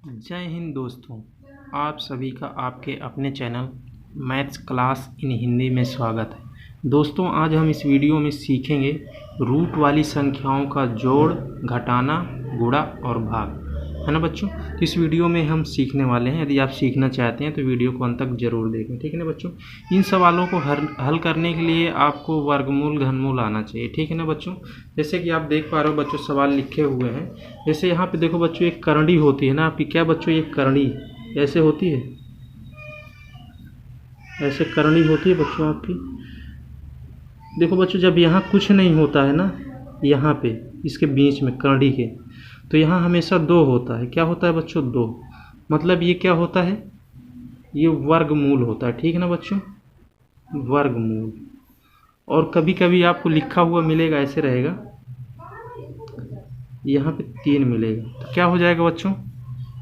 जय हिंद दोस्तों, आप सभी का आपके अपने channel maths class in Hindi में स्वागत है। दोस्तों, आज हम इस वीडियो में सीखेंगे रूट वाली संख्याओं का जोड़, घटाना, गुणा और भाग, है ना बच्चों। तो इस वीडियो में हम सीखने वाले हैं। यदि आप सीखना चाहते हैं तो वीडियो को अंत तक जरूर देखें, ठीक है ना बच्चों। इन सवालों को हल करने के लिए आपको वर्गमूल, घनमूल आना चाहिए, ठीक है ना बच्चों। जैसे कि आप देख पा रहे हो बच्चों, सवाल लिखे हुए हैं। जैसे यहाँ पे देखो बच्चों, एक करड़ी होती है ना आपकी, क्या बच्चों, एक करड़ी ऐसे होती है, ऐसे करड़ी होती है बच्चों आपकी। देखो बच्चों, जब यहाँ कुछ नहीं होता है ना, यहाँ पे इसके बीच में करड़ी के, तो यहाँ हमेशा 2 होता है। क्या होता है बच्चों, 2। मतलब ये क्या होता है, ये वर्गमूल होता है, ठीक है ना बच्चों, वर्गमूल। और कभी कभी आपको लिखा हुआ मिलेगा, ऐसे रहेगा, यहाँ पे 3 मिलेगा, तो क्या हो जाएगा बच्चों,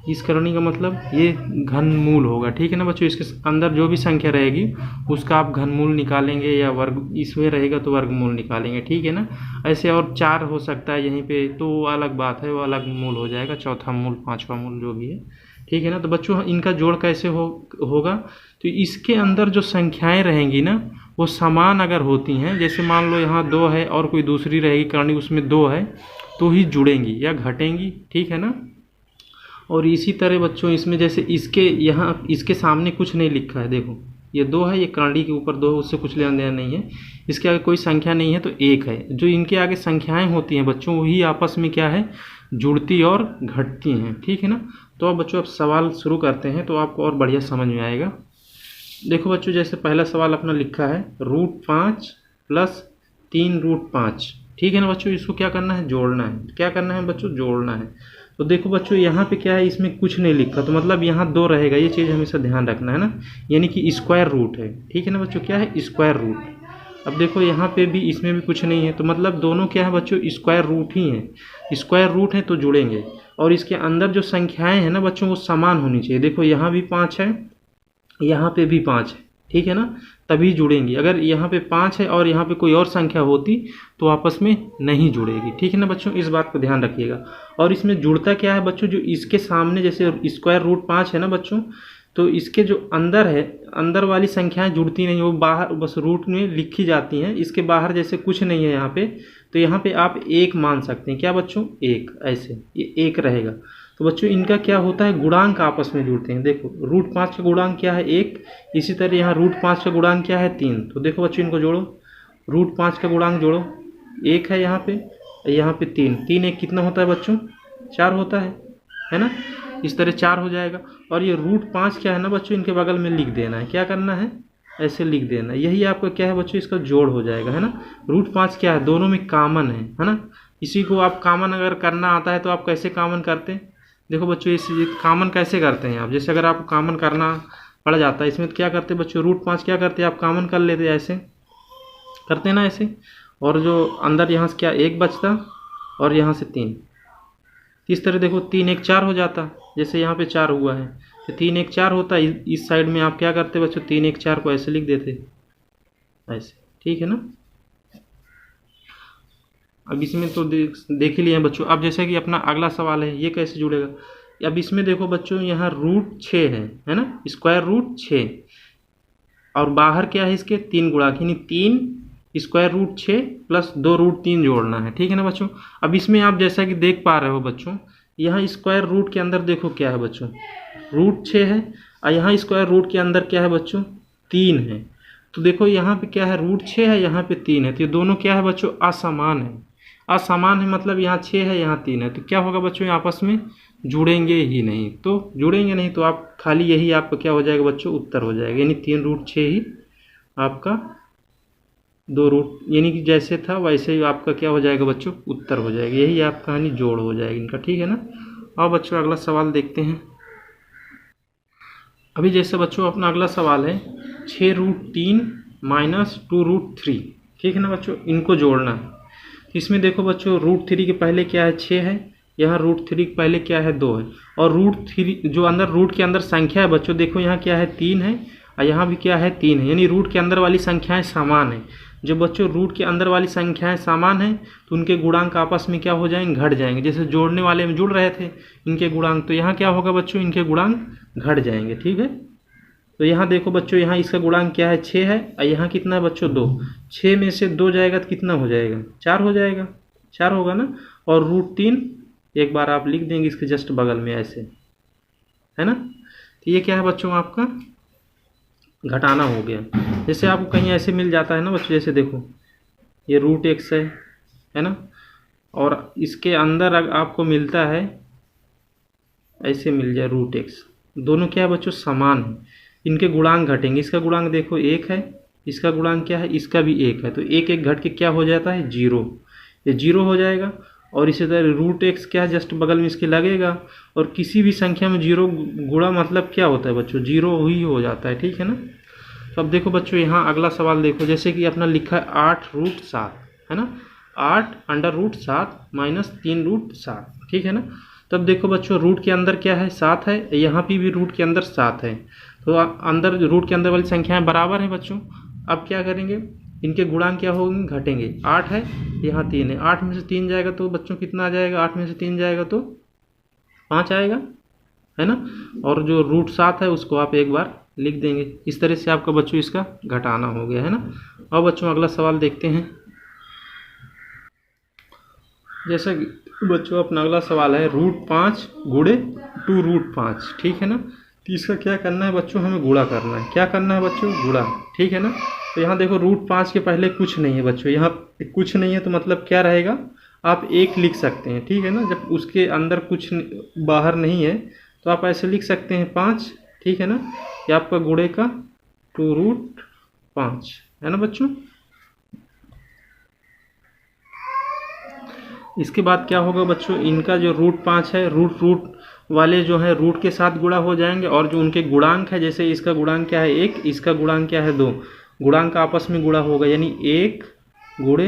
इस करनी का मतलब ये घनमूल होगा, ठीक है ना बच्चों। इसके अंदर जो भी संख्या रहेगी उसका आप घनमूल निकालेंगे, या वर्ग इसमें रहेगा तो वर्गमूल निकालेंगे, ठीक है ना। ऐसे और 4 हो सकता है यहीं पे, तो वो अलग बात है, वो अलग मूल हो जाएगा, चौथा मूल, पांचवा मूल, जो भी है, ठीक है ना। तो बच्चों, इनका जोड़ कैसे होगा, तो इसके अंदर जो संख्याएं रहेंगी ना, वो समान अगर होती हैं, जैसे मान लो यहाँ 2 है और कोई दूसरी रहेगी करनी, उसमें 2 है, तो ही जुड़ेंगी या घटेंगी, ठीक है ना। और इसी तरह बच्चों, इसमें जैसे इसके यहाँ इसके सामने कुछ नहीं लिखा है, देखो ये 2 है, ये करंडी के ऊपर 2 है, उससे कुछ लेना देना नहीं है। इसके आगे कोई संख्या नहीं है तो 1 है। जो इनके आगे संख्याएं होती हैं बच्चों, वही आपस में क्या है, जुड़ती और घटती हैं, ठीक है ना। तो अब बच्चों, अब सवाल शुरू करते हैं, तो आपको और बढ़िया समझ में आएगा। देखो बच्चों, जैसे पहला सवाल अपना लिखा है, √5 + 3√5, ठीक है ना बच्चों। इसको क्या करना है, जोड़ना है। क्या करना है बच्चों, जोड़ना है। तो देखो बच्चों, यहाँ पे क्या है, इसमें कुछ नहीं लिखा, तो मतलब यहाँ 2 रहेगा, ये चीज़ हमेशा ध्यान रखना है ना, यानी कि स्क्वायर रूट है, ठीक है ना बच्चों। क्या है, स्क्वायर रूट। अब देखो यहाँ पे भी, इसमें भी कुछ नहीं है, तो मतलब दोनों क्या है बच्चों, स्क्वायर रूट ही हैं। स्क्वायर रूट है तो जुड़ेंगे। और इसके अंदर जो संख्याएं हैं ना बच्चों, वो समान होनी चाहिए। देखो यहाँ भी 5 है, यहाँ पे भी 5 है, ठीक है ना, तभी जुड़ेंगी। अगर यहाँ पे 5 है और यहाँ पे कोई और संख्या होती तो आपस में नहीं जुड़ेगी, ठीक है ना बच्चों। इस बात को ध्यान रखिएगा। और इसमें जुड़ता क्या है बच्चों, जो इसके सामने जैसे स्क्वायर रूट 5 है ना बच्चों, तो इसके जो अंदर है, अंदर वाली संख्याएं जुड़ती नहीं, वो बाहर बस रूट में लिखी जाती हैं। इसके बाहर जैसे कुछ नहीं है यहाँ पे, तो यहाँ पे आप 1 मान सकते हैं। क्या बच्चों, 1, ऐसे ये 1 रहेगा। तो बच्चों, इनका क्या होता है, गुणांक आपस में जुड़ते हैं। देखो √5 का गुणांक क्या है, 1। इसी तरह यहाँ √5 का गुणांक क्या है, 3। तो देखो बच्चों, इनको जोड़ो, √5 का गुणांक जोड़ो, 1 है यहाँ पे 3। 3 1 कितना होता है बच्चों, 4 होता है ना। इस तरह 4 हो जाएगा। और ये √5 क्या है ना बच्चों, इनके बगल में लिख देना है। क्या करना है, ऐसे लिख देना है। यही आपका क्या है बच्चों, इसका जोड़ हो जाएगा, है ना। √5 क्या है, दोनों में कॉमन है ना। इसी को आप कॉमन अगर करना आता है तो आप कैसे कॉमन करते हैं, देखो बच्चों, इस कॉमन कैसे करते हैं आप। जैसे अगर आपको कॉमन करना पड़ जाता है इसमें, तो क्या करते हैं बच्चों, √5 क्या करते हैं, आप कॉमन कर लेते, ऐसे करते हैं ना, ऐसे। और जो अंदर यहाँ से क्या 1 बचता, और यहाँ से 3। इस तरह देखो 3 1 4 हो जाता, जैसे यहाँ पे 4 हुआ है, तो 3 1 4 होता। इस साइड में आप क्या करते बच्चों, 3 1 4 को ऐसे लिख देते, ऐसे, ठीक है ना। अब इसमें तो देख ही लिए हैं बच्चों। अब जैसे कि अपना अगला सवाल है, ये कैसे जुड़ेगा। अब इसमें देखो बच्चों, यहाँ √6 है ना, स्क्वायर रूट 6, और बाहर क्या है इसके, 3 गुणा, यानी 3 स्क्वायर रूट 6 + 2√3 जोड़ना है, ठीक है ना बच्चों। अब इसमें आप जैसा कि देख पा रहे हो बच्चों, यहाँ स्क्वायर रूट के अंदर देखो क्या है बच्चों, √6 है, और यहाँ स्क्वायर रूट के अंदर क्या है बच्चों, 3 है। तो देखो यहाँ पे क्या है, √6 है, यहाँ पे 3 है, तो ये दोनों क्या है बच्चों, असमान है। असमान है मतलब यहाँ 6 है, यहाँ 3 है, तो क्या होगा बच्चों, आपस में जुड़ेंगे ही नहीं। तो जुड़ेंगे नहीं तो आप खाली यही आपका क्या हो जाएगा बच्चों, उत्तर हो जाएगा, यानी 3√6 ही आपका 2 यानी कि जैसे था वैसे ही आपका क्या हो जाएगा बच्चों, उत्तर हो जाएगा। यही आप कहानी जोड़ हो जाएगी इनका, ठीक है ना। और बच्चों, अगला सवाल देखते हैं। अभी जैसे बच्चों, अपना अगला सवाल है 6√3 - 2√3, ठीक है ना बच्चों। इनको जोड़ना है। इसमें देखो बच्चों, √3 के पहले क्या है, 6 है, यहाँ √3 के पहले क्या है, 2 है, और √3 जो अंदर रूट के अंदर संख्या है बच्चों, देखो यहाँ क्या है, 3 है, और यहाँ भी क्या है, 3 है, यानी रूट के अंदर वाली संख्याएं समान है। जब बच्चों रूट के अंदर वाली संख्याएं समान हैं तो उनके गुणांक आपस में क्या हो जाएंगे, घट जाएंगे। जैसे जोड़ने वाले में जुड़ रहे थे इनके गुणांक, तो यहाँ क्या होगा बच्चों, इनके गुणांक घट जाएंगे। ठीक है, तो यहाँ देखो बच्चों, यहाँ इसका गुणांक क्या है, 6 है, और यहाँ कितना है बच्चों, 2। 6 में से 2 जाएगा तो कितना हो जाएगा, 4 हो जाएगा, 4 होगा ना। और √3 एक बार आप लिख देंगे इसके जस्ट बगल में ऐसे, है ना। तो ये क्या है बच्चों, आपका घटाना हो गया। जैसे आपको कहीं ऐसे मिल जाता है ना बच्चों, जैसे देखो ये √x है ना, और इसके अंदर आपको मिलता है ऐसे मिल जाए √x, दोनों क्या है बच्चों, समान है, इनके गुणांक घटेंगे। इसका गुणांक देखो 1 है, इसका गुणांक क्या है, इसका भी 1 है, तो 1 1 घट के क्या हो जाता है, 0। ये 0 हो जाएगा। और इसी तरह √x क्या है, जस्ट बगल में इसके लगेगा, और किसी भी संख्या में 0 गुणा मतलब क्या होता है बच्चों, 0 ही हो जाता है। ठीक है ना। तो अब देखो बच्चों, यहाँ अगला सवाल देखो, जैसे कि अपना लिखा है 8√7, है ना, 8√7 माइनस 3√7। ठीक है ना। तब देखो बच्चों, रूट के अंदर क्या है, 7 है, यहाँ पे भी रूट के अंदर 7 है, तो अंदर रूट के अंदर वाली संख्याएं बराबर हैं बच्चों। अब क्या करेंगे, इनके गुणांक क्या होंगे, घटेंगे। 8 है, यहाँ 3 है, 8 में से 3 जाएगा तो बच्चों कितना आ जाएगा, 8 में से 3 जाएगा तो 5 आएगा, है ना। और जो √7 है उसको आप एक बार लिख देंगे। इस तरह से आपका बच्चों इसका घटाना हो गया, है ना। अब बच्चों अगला सवाल देखते हैं। जैसा कि बच्चों अपना अगला सवाल है √5 गुणे 2√5। ठीक है ना। तो इसका क्या करना है बच्चों, हमें गुणा करना है। क्या करना है बच्चों, गुणा। ठीक है ना। तो यहाँ देखो √5 के पहले कुछ नहीं है बच्चों, यहाँ कुछ नहीं है तो मतलब क्या रहेगा, आप 1 लिख सकते हैं। ठीक है ना। जब उसके अंदर कुछ बाहर नहीं है तो आप ऐसे लिख सकते हैं 5। ठीक है ना। ये आपका गुणे का 2√5 है ना बच्चों। इसके बाद क्या होगा बच्चों, इनका जो √5 है, रूट वाले जो है रूट के साथ गुणा हो जाएंगे, और जो उनके गुणांक है, जैसे इसका गुणांक क्या है 1, इसका गुणांक क्या है 2, गुणांक आपस में गुणा होगा, यानी 1 गुणे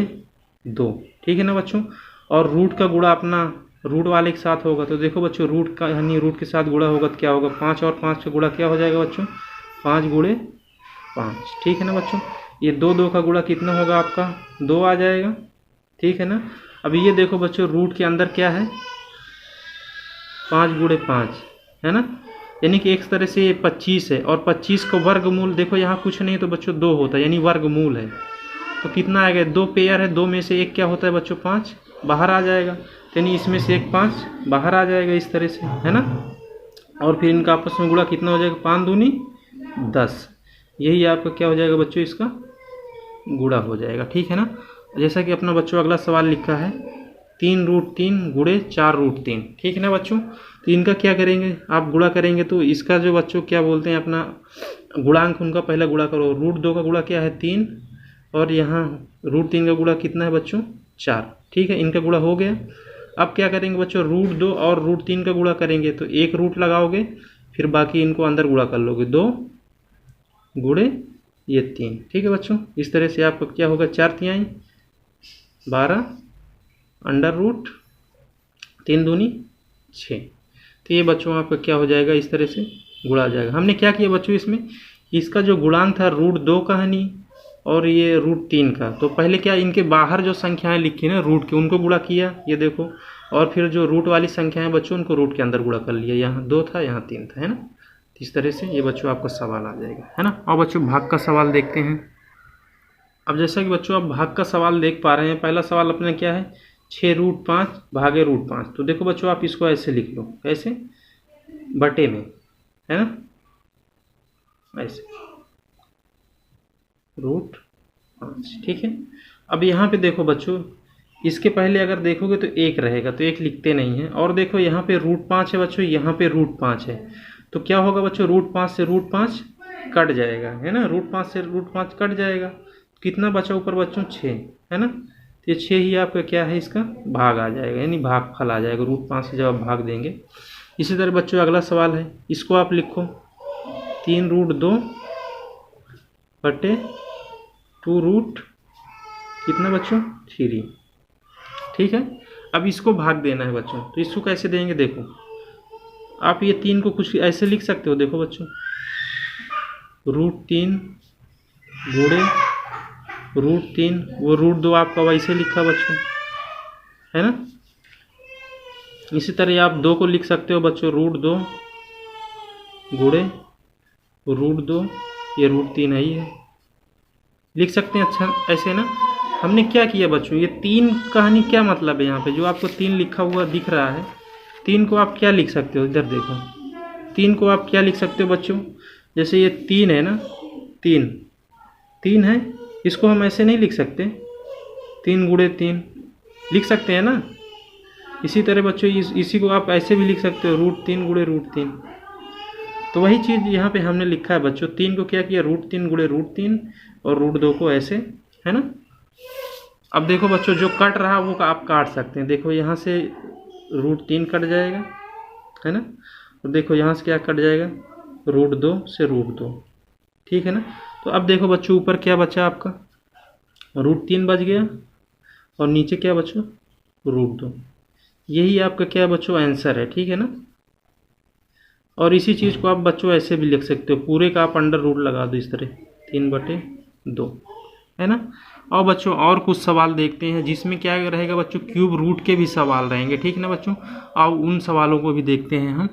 2। ठीक है ना बच्चों। और रूट का गुणा अपना रूट वाले के साथ होगा, तो देखो बच्चों रूट का यानी रूट के साथ गुणा होगा तो क्या होगा, 5 और 5 का गुणा क्या हो जाएगा बच्चों, 5 गुणे 5। ठीक है ना बच्चों। ये 2 2 का गुणा कितना होगा आपका, 2 आ जाएगा। ठीक है ना। अब ये देखो बच्चों, रूट के अंदर क्या है, 5 गुणे 5, है ना, यानी कि एक तरह से ये 25 है। और 25 का वर्गमूल देखो, यहाँ कुछ नहीं तो बच्चों 2 होता है, यानी वर्गमूल है, तो कितना आएगा, 2 पेयर है, 2 में से 1 क्या होता है बच्चों, 5 बाहर आ जाएगा, यानी इसमें से 1 5 बाहर आ जाएगा, इस तरह से, है ना। और फिर इनका आपस में गुणा कितना हो जाएगा, 5 दूनी 10, यही आपका क्या हो जाएगा बच्चों, इसका गुणा हो जाएगा। ठीक है ना। जैसा कि अपना बच्चों अगला सवाल लिखा है 3√3 गुणे 4√3। ठीक है ना बच्चों। तो इनका क्या करेंगे, आप गुणा करेंगे तो इसका जो बच्चों क्या बोलते हैं, अपना गुणांक उनका पहला गुणा करो। √2 का गुणा क्या है 3, और यहाँ √3 का गुणा कितना है बच्चों, 4। ठीक है, इनका गुणा हो गया। अब क्या करेंगे बच्चों, √2 और √3 का गुणा करेंगे तो 1 रूट लगाओगे, फिर बाकी इनको अंदर गुणा कर लोगे, 2 गुणे ये 3। ठीक है बच्चों। इस तरह से आपका क्या होगा, 4 तिहाई 12 अंडर रूट 3 दूनी 6। तो ये बच्चों आपका क्या हो जाएगा, इस तरह से गुणा आ जाएगा। हमने क्या किया बच्चों, इसमें इसका जो गुणांक था √2 का है नहीं, और ये √3 का, तो पहले क्या इनके बाहर जो संख्याएं लिखी ना रूट के, उनको गुणा किया, ये देखो। और फिर जो रूट वाली संख्याएं बच्चों, उनको रूट के अंदर गुणा कर लिया, यहाँ 2 था, यहाँ 3 था, है ना। इस तरह से ये बच्चों आपका सवाल आ जाएगा, है ना। और बच्चों भाग का सवाल देखते हैं। अब जैसा कि बच्चों आप भाग का सवाल देख पा रहे हैं, पहला सवाल अपना क्या है, 6√5 भागे √5। तो देखो बच्चों, आप इसको ऐसे लिख लो, ऐसे बटे में, है ना, ऐसे √5। ठीक है। अब यहाँ पे देखो बच्चों, इसके पहले अगर देखोगे तो 1 रहेगा, तो 1 लिखते नहीं है। और देखो यहाँ पे √5 है बच्चों, यहाँ पे √5 है, तो क्या होगा बच्चों, √5 से √5 कट जाएगा, है ना, √5 से √5 कट जाएगा, कितना बचा ऊपर बच्चों, 6, है ना। तो ये 6 ही आपका क्या है, इसका भाग आ जाएगा, यानी भागफल आ जाएगा, √5 से जब आप भाग देंगे। इसी तरह बच्चों अगला सवाल है, इसको आप लिखो 3√2 बटे 2 कितना बच्चों, 3। ठीक है। अब इसको भाग देना है बच्चों, तो इसको कैसे देंगे, देखो आप ये 3 को कुछ ऐसे लिख सकते हो, देखो बच्चों, √3 गुणे √3, वो √2 आपका वैसे लिखा बच्चों, है ना। इसी तरह आप 2 को लिख सकते हो बच्चों, √2 गुणे √2, ये √3 है, ये लिख सकते हैं। अच्छा ऐसे ना, हमने क्या किया बच्चों, ये 3 कहानी क्या मतलब है यहाँ पे, जो आपको 3 लिखा हुआ दिख रहा है, 3 को आप क्या लिख सकते हो, इधर देखो, 3 को आप क्या लिख सकते हो बच्चों, जैसे ये 3 है ना, 3 है, इसको हम ऐसे नहीं लिख सकते, 3 गुणे 3 लिख सकते हैं ना। इसी तरह बच्चों इसी को आप ऐसे भी लिख सकते हो, √3 गुणे √3। तो वही चीज़ यहाँ पे हमने लिखा है बच्चों, 3 को क्या किया, √3 गुणे √3 और √2 को ऐसे, है ना। अब देखो बच्चों, जो कट रहा वो आप काट सकते हैं। देखो यहाँ से √3 कट जाएगा, है ना, और देखो यहाँ से क्या कट जाएगा, √2 से √2, ठीक है ना। तो अब देखो बच्चों, ऊपर क्या बचा आपका, √3 बच गया, और नीचे क्या बच्चों, √2। यही आपका क्या बच्चों आंसर है, ठीक है ना। और इसी चीज़ को आप बच्चों ऐसे भी लिख सकते हो, पूरे का आप अंडर रूट लगा दो इस तरह, 3/2, है ना। और बच्चों और कुछ सवाल देखते हैं जिसमें क्या रहेगा बच्चों, क्यूब रूट के भी सवाल रहेंगे, ठीक है ना बच्चों। और उन सवालों को भी देखते हैं हम।